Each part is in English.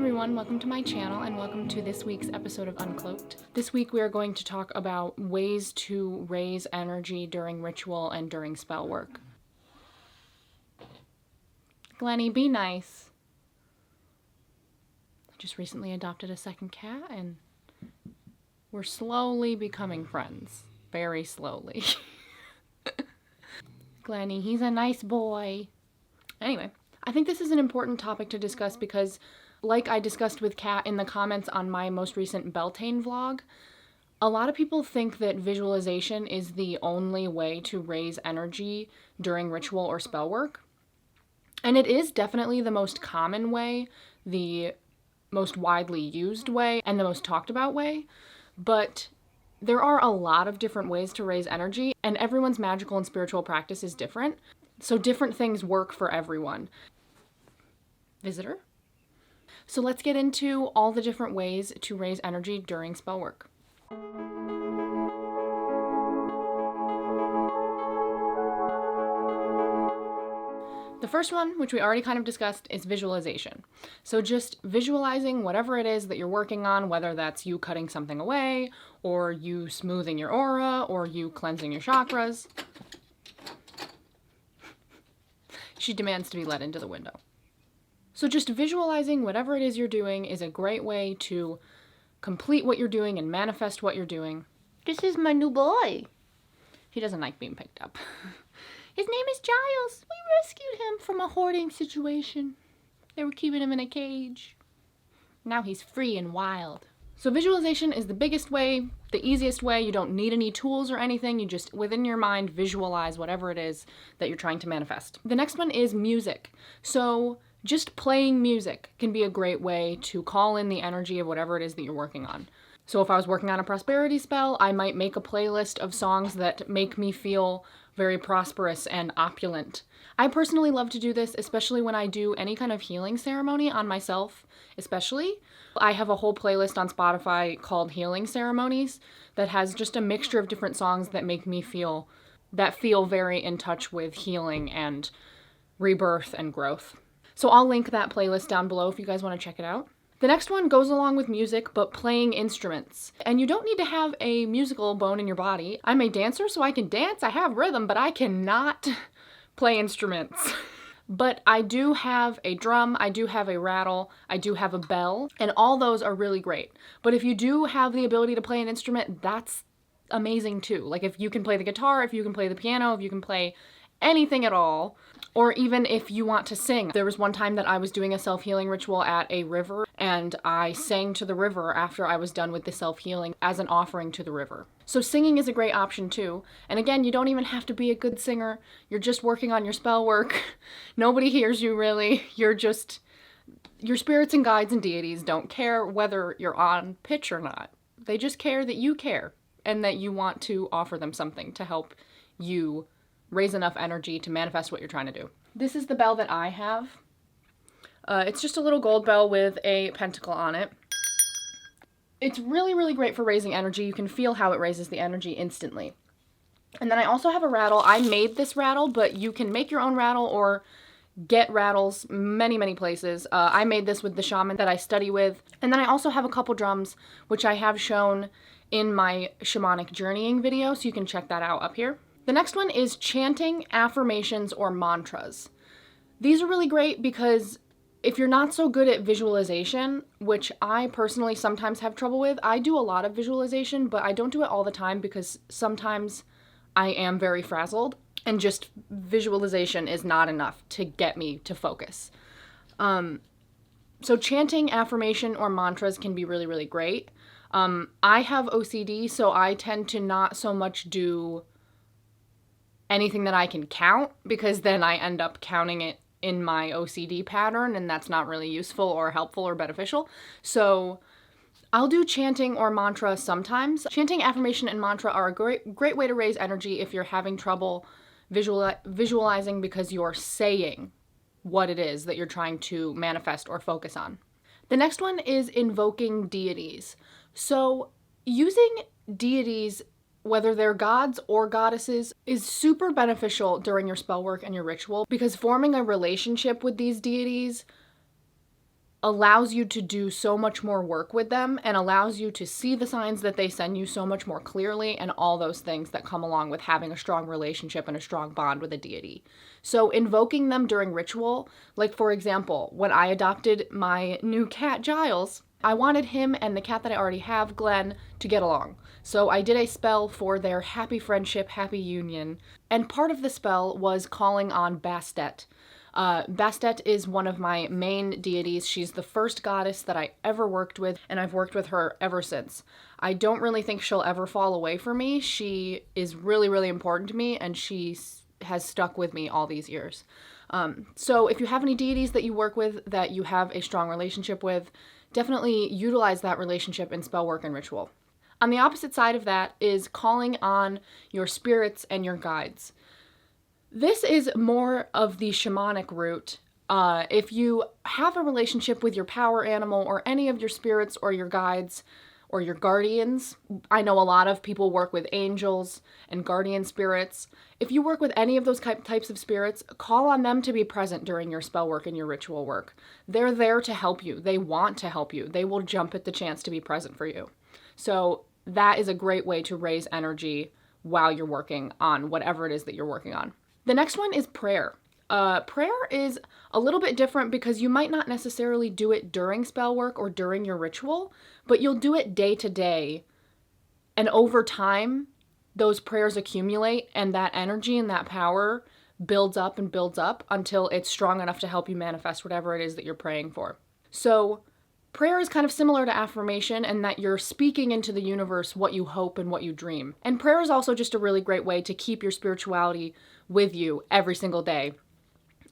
everyone, welcome to my channel and welcome to this week's episode of Uncloaked. This week we are going to talk about ways to raise energy during ritual and during spell work. Glennie, be nice. I just recently adopted a second cat and we're slowly becoming friends. Very slowly. Glennie, he's a nice boy. Anyway, I think this is an important topic to discuss because, like I discussed with Kat in the comments on my most recent Beltane vlog, a lot of people think that visualization is the only way to raise energy during ritual or spell work. And it is definitely the most common way, the most widely used way, and the most talked about way. But there are a lot of different ways to raise energy, and everyone's magical and spiritual practice is different. So different things work for everyone. Visitor? So let's get into all the different ways to raise energy during spell work. The first one, which we already kind of discussed, is visualization. So just visualizing whatever it is that you're working on, whether that's you cutting something away, or you smoothing your aura, or you cleansing your chakras. She demands to be let into the window. So just visualizing whatever it is you're doing is a great way to complete what you're doing and manifest what you're doing. This is my new boy. He doesn't like being picked up. His name is Giles. We rescued him from a hoarding situation. They were keeping him in a cage. Now he's free and wild. So visualization is the biggest way, the easiest way. You don't need any tools or anything. You just, within your mind, visualize whatever it is that you're trying to manifest. The next one is music. So just playing music can be a great way to call in the energy of whatever it is that you're working on. So if I was working on a prosperity spell, I might make a playlist of songs that make me feel very prosperous and opulent. I personally love to do this, especially when I do any kind of healing ceremony on myself, especially. I have a whole playlist on Spotify called Healing Ceremonies that has just a mixture of different songs that make me feel very in touch with healing and rebirth and growth. So I'll link that playlist down below if you guys want to check it out. The next one goes along with music, but playing instruments. And you don't need to have a musical bone in your body. I'm a dancer, so I can dance. I have rhythm, but I cannot play instruments. But I do have a drum, I do have a rattle, I do have a bell, and all those are really great. But if you do have the ability to play an instrument, that's amazing too. Like if you can play the guitar, if you can play the piano, if you can play anything at all, or even if you want to sing. There was one time that I was doing a self-healing ritual at a river, and I sang to the river after I was done with the self-healing as an offering to the river. So singing is a great option too. And again, you don't even have to be a good singer. You're just working on your spell work. Nobody hears you really. Your spirits and guides and deities don't care whether you're on pitch or not. They just care that you care and that you want to offer them something to help you raise enough energy to manifest what you're trying to do. This is the bell that I have. It's just a little gold bell with a pentacle on it. It's really, really great for raising energy. You can feel how it raises the energy instantly. And then I also have a rattle. I made this rattle, but you can make your own rattle or get rattles many, many places. I made this with the shaman that I study with. And then I also have a couple drums, which I have shown in my shamanic journeying video, so you can check that out up here. The next one is chanting affirmations or mantras. These are really great because if you're not so good at visualization, which I personally sometimes have trouble with, I do a lot of visualization, but I don't do it all the time because sometimes I am very frazzled and just visualization is not enough to get me to focus. So chanting affirmation or mantras can be really, really great. I have OCD, so I tend to not so much do anything that I can count because then I end up counting it in my OCD pattern and that's not really useful or helpful or beneficial. So I'll do chanting or mantra sometimes. Chanting, affirmation, and mantra are a great way to raise energy if you're having trouble visualizing because you're saying what it is that you're trying to manifest or focus on. The next one is invoking deities. So using deities, whether they're gods or goddesses, is super beneficial during your spell work and your ritual because forming a relationship with these deities allows you to do so much more work with them and allows you to see the signs that they send you so much more clearly and all those things that come along with having a strong relationship and a strong bond with a deity. So invoking them during ritual, like for example, when I adopted my new cat Giles, I wanted him and the cat that I already have, Glenn, to get along. So I did a spell for their happy friendship, happy union, and part of the spell was calling on Bastet. Bastet is one of my main deities. She's the first goddess that I ever worked with, and I've worked with her ever since. I don't really think she'll ever fall away from me. She is really, really important to me, and she has stuck with me all these years. So if you have any deities that you work with that you have a strong relationship with, definitely utilize that relationship in spell work and ritual. On the opposite side of that is calling on your spirits and your guides. This is more of the shamanic route. If you have a relationship with your power animal or any of your spirits or your guides or your guardians, I know a lot of people work with angels and guardian spirits. If you work with any of those types of spirits, call on them to be present during your spell work and your ritual work. They're there to help you. They want to help you. They will jump at the chance to be present for you. So that is a great way to raise energy while you're working on whatever it is that you're working on. The next one is prayer. Prayer is a little bit different because you might not necessarily do it during spell work or during your ritual, but you'll do it day to day. And over time, those prayers accumulate and that energy and that power builds up and builds up until it's strong enough to help you manifest whatever it is that you're praying for. So prayer is kind of similar to affirmation in that you're speaking into the universe what you hope and what you dream. And prayer is also just a really great way to keep your spirituality with you every single day,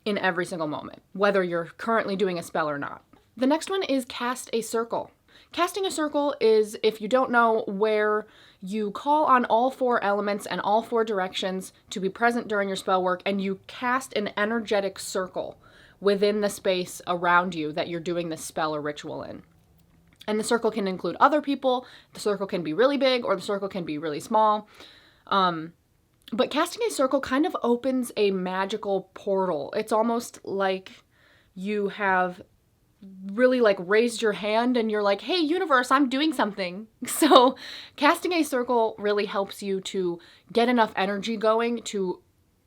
in every single moment, whether you're currently doing a spell or not. The next one is cast a circle. Casting a circle is, if you don't know, where you call on all four elements and all four directions to be present during your spell work, and you cast an energetic circle within the space around you that you're doing this spell or ritual in. And the circle can include other people, the circle can be really big, or the circle can be really small. But casting a circle kind of opens a magical portal. It's almost like you have really like raised your hand and you're like, hey, universe, I'm doing something. So casting a circle really helps you to get enough energy going to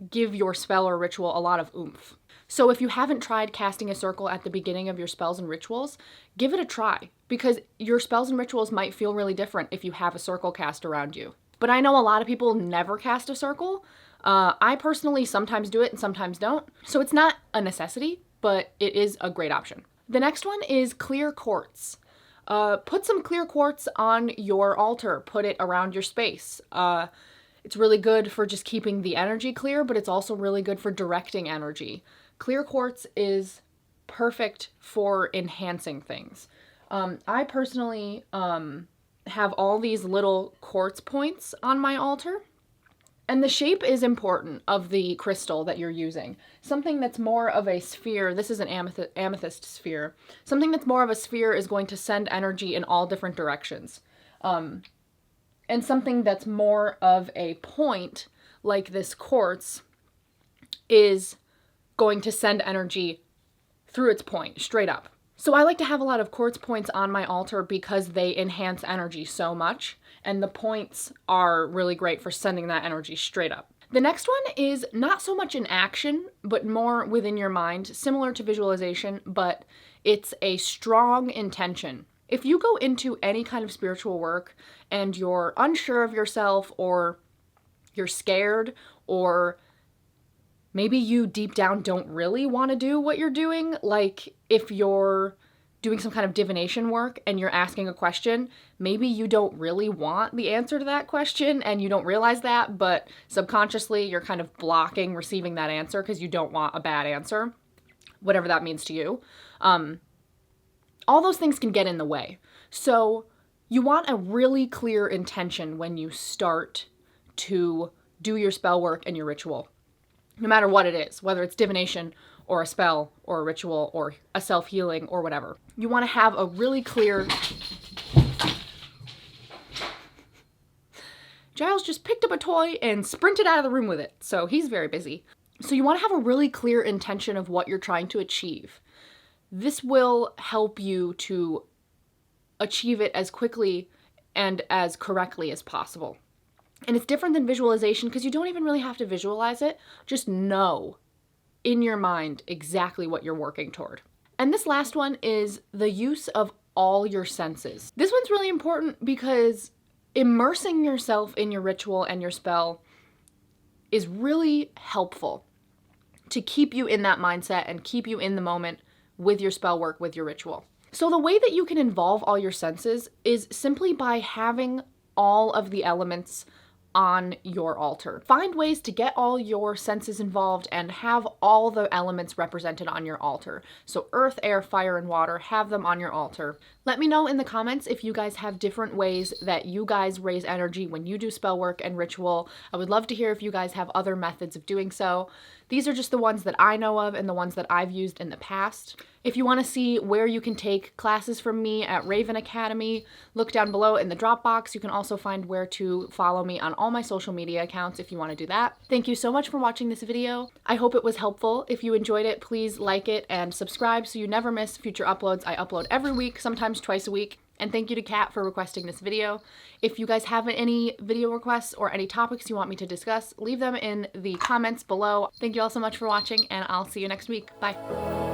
give your spell or ritual a lot of oomph. So if you haven't tried casting a circle at the beginning of your spells and rituals, give it a try, because your spells and rituals might feel really different if you have a circle cast around you. But I know a lot of people never cast a circle. I personally sometimes do it and sometimes don't. So it's not a necessity, but it is a great option. The next one is clear quartz. Put some clear quartz on your altar. Put it around your space. It's really good for just keeping the energy clear, but it's also really good for directing energy. Clear quartz is perfect for enhancing things. I personally have all these little quartz points on my altar, and the shape is important of the crystal that you're using. Something that's more of a sphere, this is an amethyst sphere, something that's more of a sphere is going to send energy in all different directions. And something that's more of a point, like this quartz, is going to send energy through its point, straight up. So I like to have a lot of quartz points on my altar because they enhance energy so much, and the points are really great for sending that energy straight up. The next one is not so much an action, but more within your mind, similar to visualization, but it's a strong intention. If you go into any kind of spiritual work and you're unsure of yourself, or you're scared, or maybe you deep down don't really want to do what you're doing, like if you're doing some kind of divination work and you're asking a question, maybe you don't really want the answer to that question and you don't realize that, but subconsciously you're kind of blocking receiving that answer because you don't want a bad answer, whatever that means to you. All those things can get in the way. So you want a really clear intention when you start to do your spell work and your ritual. No matter what it is, whether it's divination or a spell or a ritual or a self-healing or whatever. You want to have a really clear... Giles just picked up a toy and sprinted out of the room with it, so he's very busy. So you want to have a really clear intention of what you're trying to achieve. this will help you to achieve it as quickly and as correctly as possible. And it's different than visualization because you don't even really have to visualize it. Just know in your mind exactly what you're working toward. And this last one is the use of all your senses. This one's really important because immersing yourself in your ritual and your spell is really helpful to keep you in that mindset and keep you in the moment with your spell work, with your ritual. So the way that you can involve all your senses is simply by having all of the elements on your altar. Find ways to get all your senses involved and have all the elements represented on your altar. So earth, air, fire, and water, have them on your altar. Let me know in the comments if you guys have different ways that you guys raise energy when you do spell work and ritual. I would love to hear if you guys have other methods of doing so. These are just the ones that I know of and the ones that I've used in the past. If you want to see where you can take classes from me at Raven Academy, look down below in the drop box. You can also find where to follow me on all my social media accounts if you want to do that. Thank you so much for watching this video. I hope it was helpful. If you enjoyed it, please like it and subscribe so you never miss future uploads. I upload every week, sometimes twice a week. And thank you to Kat for requesting this video. If you guys have any video requests or any topics you want me to discuss, leave them in the comments below. Thank you all so much for watching, and I'll see you next week. Bye.